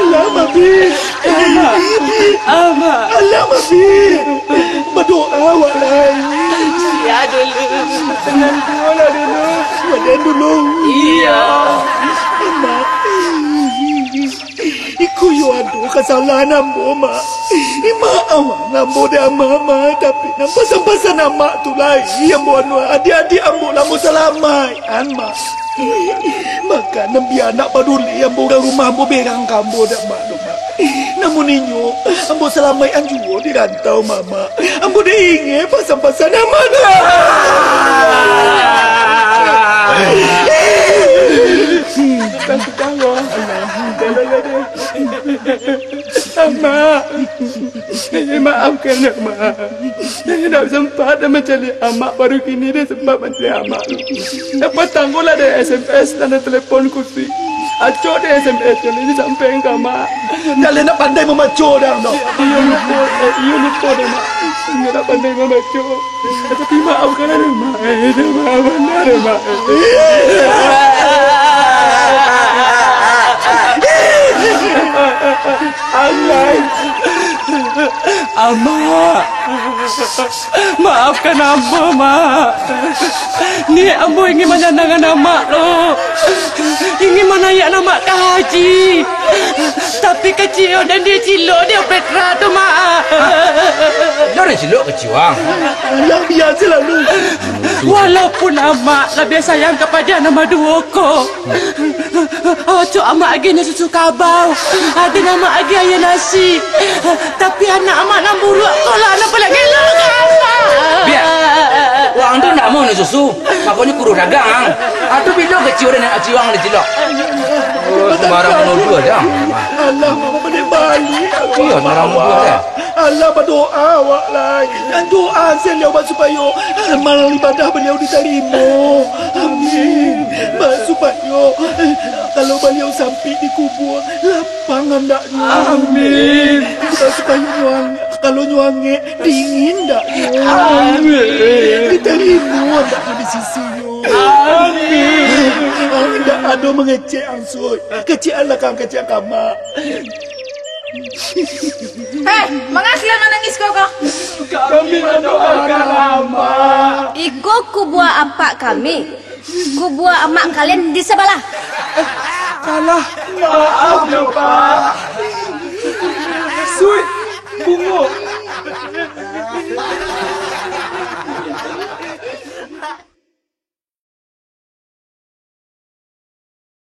Alamak, Bin. Alamak, Bin. Berdoa awak lah. Ya dulu. Tenang dulu lah dulu. Badan dulu. Iya. Mak. Iku yo adu kesalahan ambo, Mak. Mak awak ambo dah mama, tapi nampak sampai nama tu lagi ambo anu adik-adik ambo lamo selamat, Mak. Maka nabi anak paduli ambo orang rumah ambo berang kambo dak mak do, Mak. Namun inyo ambo selamat anjuo di rantau mama. Ambo dah ingat pasal-pasal nama dah. Mak, maafkan Mak. Saya tak sempat dah mencari Mak baru kini dia sempat mencari Mak. Dapat tanggulah dari SMS dan telefon kursi. Acok dia SMS yang ini sampai ke Mak. Kalian nak pandai memacok dah, no? Ia lupa dah Mak. Saya tak pandai memacok. Tapi maafkan ada Mak. Maafkan ada Mak. Amak, maafkan ambo, Mak. Ni ambo ingin menyenangkan amak lo, ingin menayak nama ke haji. Tapi kecil dan dia cilok dia petra tu, Mak. Lo dah cilok kecil wang. Yang biasa lalu. Walaupun amak lebih sayang kepada nama dua ko. Cuk amak lagi susu kabau. Ada nama lagi ayah nasi. Tapi anak amak nak buruk kau lah. Nak pelak gelak kan? Biar. Wang tu nak mau nak susu. Makanya kurus dagang. Atau bila kecil dan nak ciwang dia cilok. Sembarang menuduh aja. Allah, mama balik balik. Iya, sembarang menuduh aja. Allah berdoa awak lagi. Dan doa saya awak supaya amal ibadah beliau diterima. Amin. Supaya kalau beliau sampai di kubur lapang andaknya. Amin. Supaya kalau nyuange dingin ndaknya. Amin. Diterima ndaknya di sisinya. Amin. Tidak ada mengecek ansur. Kecil lah kan kecil kamak. Hei, mengasih menangis kau. Kami mendoakan Amak. Ikut kubua apak kami. Kubua amak kalian di sebelah. Salah. Maaf ya Pak. Sui, bungo.